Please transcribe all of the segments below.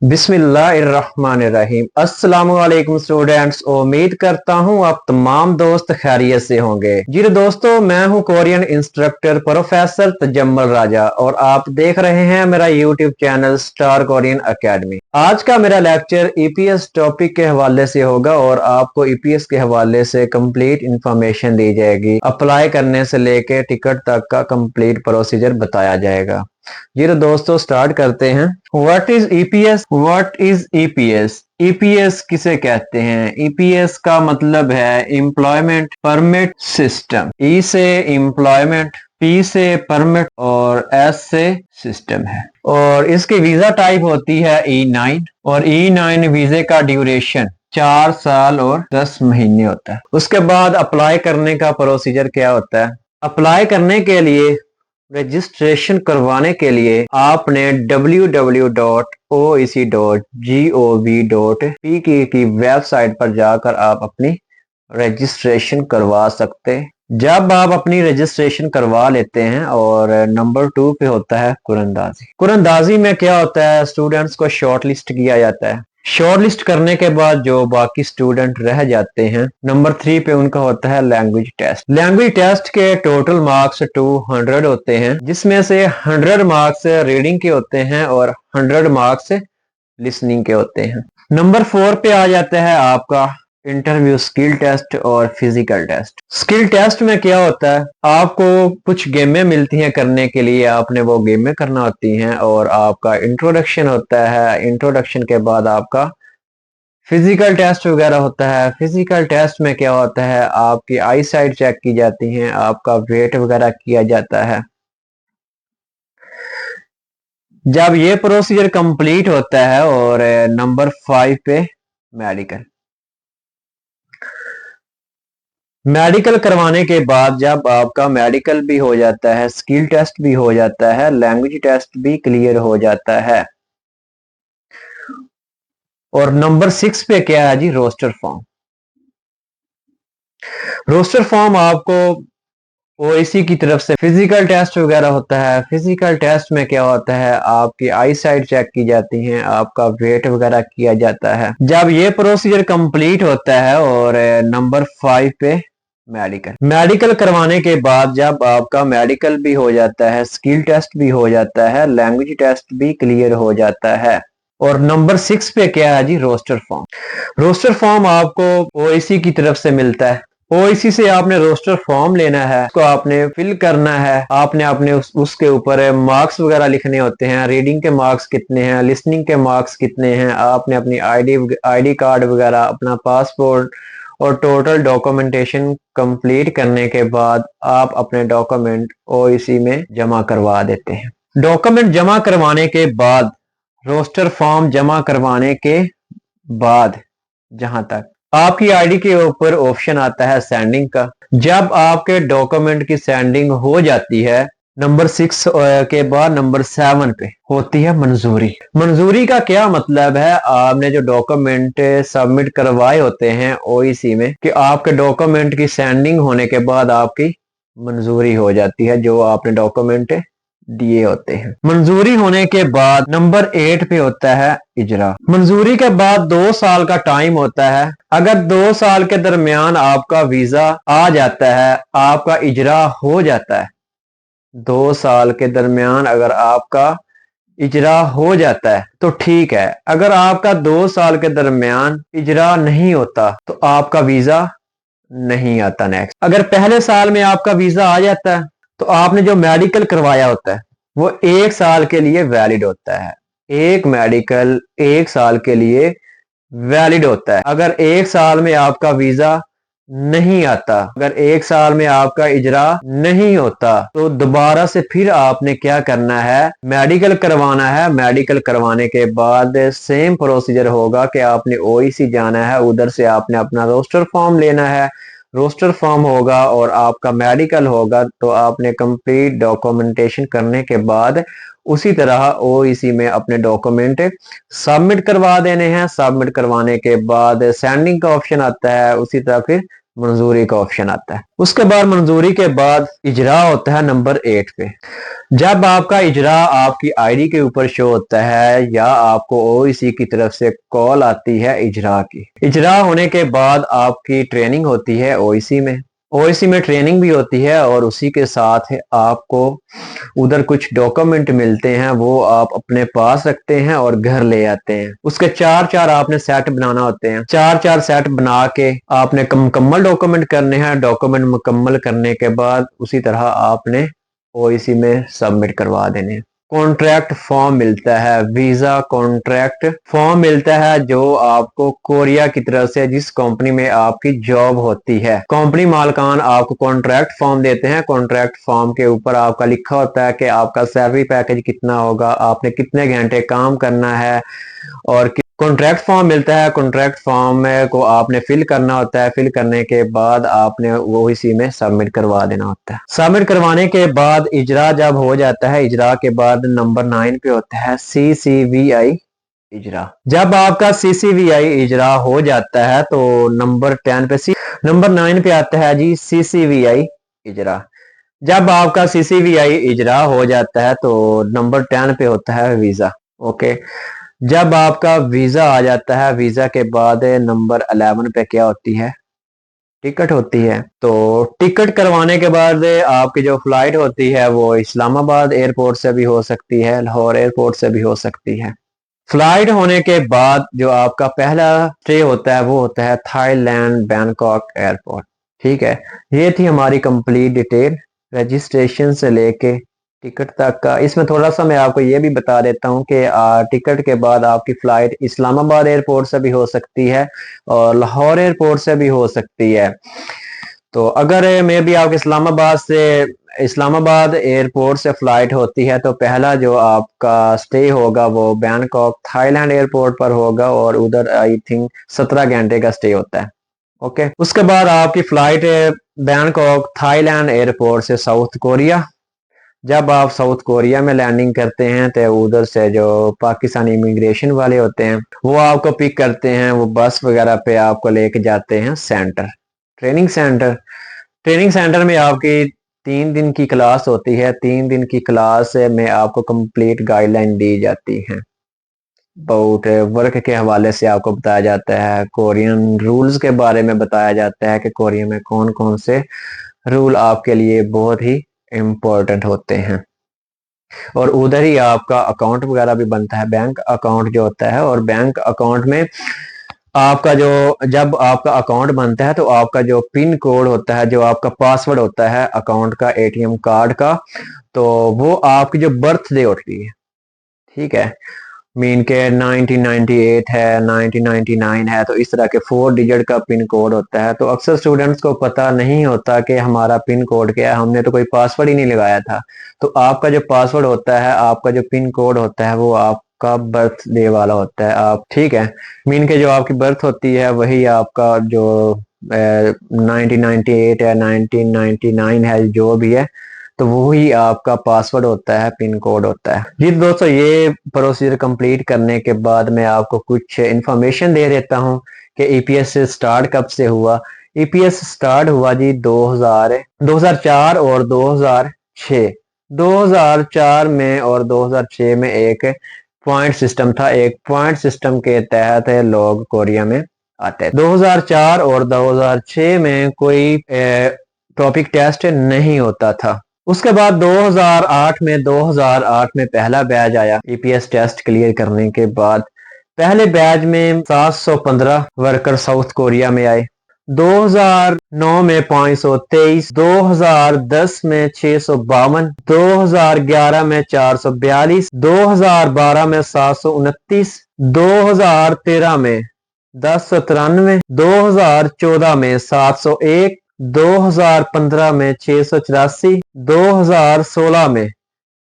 बिस्मिल्लाहिर्रहमानिर्रहीम। अस्सलामुअलैकुम स्टूडेंट्स, उम्मीद करता हूँ आप तमाम दोस्त खैरियत से होंगे। जी दोस्तों, मैं हूँ कोरियन इंस्ट्रक्टर प्रोफेसर तजम्मल राजा और आप देख रहे हैं मेरा YouTube channel star Korean academy. आज का मेरा लेक्चर ईपीएस टॉपिक के हवाले से होगा और आपको ईपीएस के हवाले से कंप्लीट इंफॉर्मेशन दी जाएगी। अप्लाई करने से लेके टिकट तक का कंप्लीट प्रोसीजर बताया जाएगा। जी तो दोस्तों, स्टार्ट करते हैं। What is EPS? What is EPS? EPS किसे कहते हैं? ईपीएस का मतलब है एम्प्लॉयमेंट परमिट सिस्टम। ई से एम्प्लॉयमेंट, पी से परमिट और एस से सिस्टम है। और इसकी वीजा टाइप होती है E9 और E9 वीजे का ड्यूरेशन 4 साल और 10 महीने होता है। उसके बाद अप्लाई करने का प्रोसीजर क्या होता है? अप्लाई करने के लिए, रजिस्ट्रेशन करवाने के लिए आपने www.oec.gov.pk की वेबसाइट पर जाकर आप अपनी रजिस्ट्रेशन करवा सकते हैं। जब आप अपनी रजिस्ट्रेशन करवा लेते हैं और नंबर 2 पे होता है कुरंदाजी। कुरंदाजी में क्या होता है? स्टूडेंट्स को शॉर्ट लिस्ट किया जाता है। शॉर्ट लिस्ट करने के बाद जो बाकी स्टूडेंट रह जाते हैं, नंबर 3 पे उनका होता है लैंग्वेज टेस्ट। लैंग्वेज टेस्ट के टोटल मार्क्स 200 होते हैं, जिसमें से 100 मार्क्स रीडिंग के होते हैं और 100 मार्क्स लिसनिंग के होते हैं। नंबर 4 पे आ जाता है आपका इंटरव्यू, स्किल टेस्ट और फिजिकल टेस्ट। स्किल टेस्ट में क्या होता है? आपको कुछ गेमें मिलती हैं करने के लिए, आपने वो गेमें करना होती हैं और आपका इंट्रोडक्शन होता है। इंट्रोडक्शन के बाद आपका फिजिकल टेस्ट वगैरह होता है। फिजिकल टेस्ट में क्या होता है? आपकी आई साइट चेक की जाती है, आपका वेट वगैरह किया जाता है। जब ये प्रोसीजर कंप्लीट होता है और नंबर 5 पे मेडिकल। मेडिकल करवाने के बाद जब आपका मेडिकल भी हो जाता है, स्किल टेस्ट भी हो जाता है, लैंग्वेज टेस्ट भी क्लियर हो जाता है और नंबर 6 पे क्या है जी? Roster form. रोस्टर फॉर्म आपको ओएसी की तरफ से फिजिकल टेस्ट वगैरह होता है। फिजिकल टेस्ट में क्या होता है? आपकी आई साइट चेक की जाती है, आपका वेट वगैरह किया जाता है। जब ये प्रोसीजर कंप्लीट होता है और नंबर 5 पे मेडिकल। मेडिकल करवाने के बाद जब आपका मेडिकल भी हो जाता है, स्किल टेस्ट भी हो जाता है, लैंग्वेज टेस्ट भी क्लियर हो जाता है और नंबर 6 पे क्या है जी? Roster form. रोस्टर फॉर्म आपको ओएसी की तरफ से मिलता है। ओएसी से आपने रोस्टर फॉर्म लेना है, उसको आपने फिल करना है। आपने अपने उसके ऊपर मार्क्स वगैरह लिखने होते हैं। रीडिंग के मार्क्स कितने हैं, लिसनिंग के मार्क्स कितने हैं, आपने अपनी आईडी कार्ड वगैरह, अपना पासपोर्ट और टोटल डॉक्यूमेंटेशन कंप्लीट करने के बाद आप अपने डॉक्यूमेंट ओएसी में जमा करवा देते हैं। डॉक्यूमेंट जमा करवाने के बाद, रोस्टर फॉर्म जमा करवाने के बाद, जहां तक आपकी आईडी के ऊपर ऑप्शन आता है सेंडिंग का। जब आपके डॉक्यूमेंट की सेंडिंग हो जाती है, नंबर 6 के बाद नंबर 7 पे होती है मंजूरी। मंजूरी का क्या मतलब है? आपने जो डॉक्यूमेंट सबमिट करवाए होते हैं ओईसी में, कि आपके डॉक्यूमेंट की सेंडिंग होने के बाद आपकी मंजूरी हो जाती है जो आपने डॉक्यूमेंट दिए होते हैं। मंजूरी होने के बाद नंबर 8 पे होता है इजरा। मंजूरी के बाद 2 साल का टाइम होता है। अगर 2 साल के दरमियान आपका वीजा आ जाता है, आपका इजरा हो जाता है, 2 साल के दरमियान अगर आपका इजरा हो जाता है तो ठीक है। अगर आपका 2 साल के दरमियान इजरा नहीं होता तो आपका वीजा नहीं आता नेक्स्ट। अगर पहले साल में आपका वीजा आ जाता है तो आपने जो मेडिकल करवाया होता है वो 1 साल के लिए वैलिड होता है। एक मेडिकल 1 साल के लिए वैलिड होता है। अगर 1 साल में आपका वीजा नहीं आता, अगर 1 साल में आपका इजरा नहीं होता, तो दोबारा से फिर आपने क्या करना है? मेडिकल करवाना है। मेडिकल करवाने के बाद सेम प्रोसीजर होगा कि आपने ओईसी जाना है, उधर से आपने अपना रोस्टर फॉर्म लेना है। रोस्टर फॉर्म होगा और आपका मेडिकल होगा, तो आपने कंप्लीट डॉक्यूमेंटेशन करने के बाद उसी तरह ओईसी में अपने डॉक्यूमेंट सबमिट करवा देने हैं। सबमिट करवाने के बाद सेंडिंग का ऑप्शन आता है, उसी तरह फिर मंजूरी का ऑप्शन आता है। उसके बाद मंजूरी के बाद इजरा होता है नंबर 8 पे। जब आपका इजरा आपकी आईडी के ऊपर शो होता है या आपको ओईसी की तरफ से कॉल आती है इजरा की, इजरा होने के बाद आपकी ट्रेनिंग होती है ओईसी में। ओईसी में ट्रेनिंग भी होती है और उसी के साथ आपको उधर कुछ डॉक्यूमेंट मिलते हैं, वो आप अपने पास रखते हैं और घर ले आते हैं। उसके चार चार आपने सेट बनाना होते हैं। चार चार सेट बना के आपने मुकम्मल डॉक्यूमेंट करने हैं। डॉक्यूमेंट मुकम्मल करने के बाद उसी तरह आपने ओईसी में सबमिट करवा देने हैं। कॉन्ट्रैक्ट फॉर्म मिलता है, वीजा कॉन्ट्रैक्ट फॉर्म मिलता है जो आपको कोरिया की तरफ से, जिस कंपनी में आपकी जॉब होती है, कंपनी मालकान आपको कॉन्ट्रैक्ट फॉर्म देते हैं। कॉन्ट्रैक्ट फॉर्म के ऊपर आपका लिखा होता है कि आपका सैलरी पैकेज कितना होगा, आपने कितने घंटे काम करना है, और कॉन्ट्रैक्ट फॉर्म मिलता है। कॉन्ट्रैक्ट फॉर्म को आपने फिल करना होता है। फिल करने के बाद आपने वो इसी में सबमिट करवा देना होता है। सबमिट करवाने के बाद इजरा जब हो जाता है, इजरा के बाद नंबर 9 पे होता है CCVI इजरा। जब आपका CCVI इजरा हो जाता है तो नंबर 10 पे नंबर 9 पे आता है जी CCVI इजरा। जब आपका CCVI इजरा हो जाता है तो नंबर 10 पे होता है वीजा। ओके, जब आपका वीजा आ जाता है, वीजा के बाद नंबर 11 पे क्या होती है, टिकट होती है। तो टिकट करवाने के बाद आपकी जो फ्लाइट होती है वो इस्लामाबाद एयरपोर्ट से भी हो सकती है, लाहौर एयरपोर्ट से भी हो सकती है। फ्लाइट होने के बाद जो आपका पहला स्टे होता है वो होता है थाईलैंड बैंकॉक एयरपोर्ट। ठीक है, ये थी हमारी कंप्लीट डिटेल रजिस्ट्रेशन से लेके टिकट तक का। इसमें थोड़ा सा मैं आपको ये भी बता देता हूँ कि टिकट के बाद आपकी फ्लाइट इस्लामाबाद एयरपोर्ट से भी हो सकती है और लाहौर एयरपोर्ट से भी हो सकती है। तो अगर मे भी आप इस्लामाबाद एयरपोर्ट से फ्लाइट होती है तो पहला जो आपका स्टे होगा वो बैंकॉक थाईलैंड एयरपोर्ट पर होगा और उधर आई थिंक 17 घंटे का स्टे होता है। ओके, उसके बाद आपकी फ्लाइट बैंकॉक थाईलैंड एयरपोर्ट से साउथ कोरिया। जब आप साउथ कोरिया में लैंडिंग करते हैं तो उधर से जो पाकिस्तानी इमिग्रेशन वाले होते हैं वो आपको पिक करते हैं, वो बस वगैरह पे आपको लेके जाते हैं centre, training centre. Training centre में आपकी 3 दिन की क्लास होती है। 3 दिन की क्लास में आपको कंप्लीट गाइडलाइन दी जाती है। अबाउट वर्क के हवाले से आपको बताया जाता है, कोरियन रूल्स के बारे में बताया जाता है कि कोरिया में कौन कौन से रूल आपके लिए बहुत ही इम्पोर्टेंट होते हैं। और उधर ही आपका अकाउंट वगैरह भी बनता है, बैंक अकाउंट जो होता है। और बैंक अकाउंट में आपका जो जब आपका अकाउंट बनता है तो आपका जो पिन कोड होता है, जो आपका पासवर्ड होता है अकाउंट का, एटीएम कार्ड का, तो वो आपकी जो बर्थडे होती है, ठीक है, मीन के 1998 है, 1999 है, तो इस तरह के 4 डिजिट का पिन कोड होता है। तो अक्सर स्टूडेंट्स को पता नहीं होता कि हमारा पिन कोड क्या है, हमने तो कोई पासवर्ड ही नहीं लगाया था। तो आपका जो पासवर्ड होता है, आपका जो पिन कोड होता है वो आपका बर्थडे वाला होता है। आप ठीक है, मीन के जो आपकी बर्थ होती है वही आपका जो 1998 है, 1999 है, जो भी है, तो वो ही आपका पासवर्ड होता है, पिन कोड होता है। जी दोस्तों, ये प्रोसीजर कंप्लीट करने के बाद मैं आपको कुछ इंफॉर्मेशन दे देता हूँ कि ईपीएस स्टार्ट कब से हुआ। ईपीएस स्टार्ट हुआ जी 2004 और 2006। 2004 में और 2006 में एक पॉइंट सिस्टम था। एक पॉइंट सिस्टम के तहत लोग कोरिया में आते हैं। 2004 और 2006 में कोई टॉपिक टेस्ट नहीं होता था। उसके बाद 2008 में पहला बैच आया ईपीएस टेस्ट क्लियर करने के बाद। पहले बैच में 715 वर्कर साउथ कोरिया में आए। 2009 में 523, 2010 में 652, 2011 में 442, 2012 में 729, 2013 में 1093, 2014 में 701, 2015 में 684, 2016 में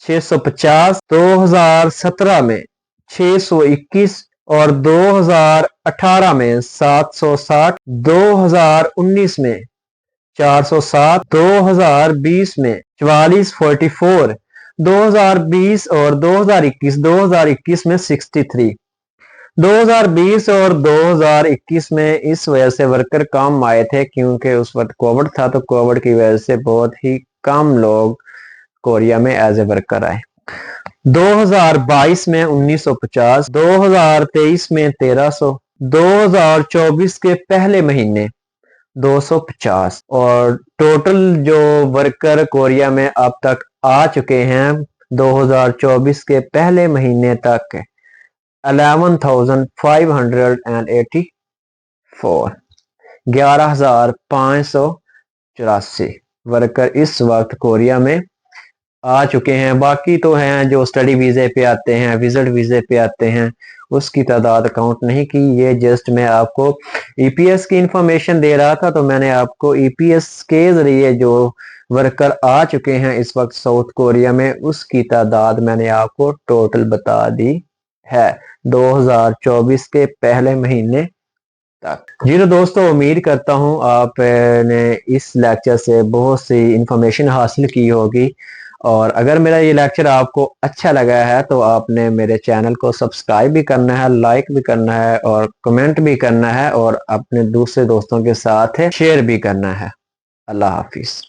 650, 2017 में 621 और 2018 में 760, 2019 में 407, 2020 में 4444, 2020 और 2021 में 63, 2020 और 2021 में इस वजह से वर्कर कम आए थे क्योंकि उस वक्त कोविड था, तो कोविड की वजह से बहुत ही कम लोग कोरिया में एज ए वर्कर आए। 2022 में 1950, 2023 में 1300, 2024 के पहले महीने 250 और टोटल जो वर्कर कोरिया में अब तक आ चुके हैं 2024 के पहले महीने तक 11,584, 11,584 वर्कर इस वक्त कोरिया में आ चुके हैं। बाकी तो हैं जो स्टडी वीजे पे आते हैं, विजिट वीजे पे आते हैं, उसकी तादाद काउंट नहीं की। ये जस्ट मैं आपको ईपीएस की इंफॉर्मेशन दे रहा था, तो मैंने आपको ईपीएस के जरिए जो वर्कर आ चुके हैं इस वक्त साउथ कोरिया में, उसकी तादाद मैंने आपको टोटल बता दी है 2024 के पहले महीने तक। जी तो दोस्तों, उम्मीद करता हूँ आपने इस लेक्चर से बहुत सी इंफॉर्मेशन हासिल की होगी, और अगर मेरा ये लेक्चर आपको अच्छा लगा है तो आपने मेरे चैनल को सब्सक्राइब भी करना है, लाइक भी करना है और कमेंट भी करना है, और अपने दूसरे दोस्तों के साथ शेयर भी करना है। अल्लाह हाफिज।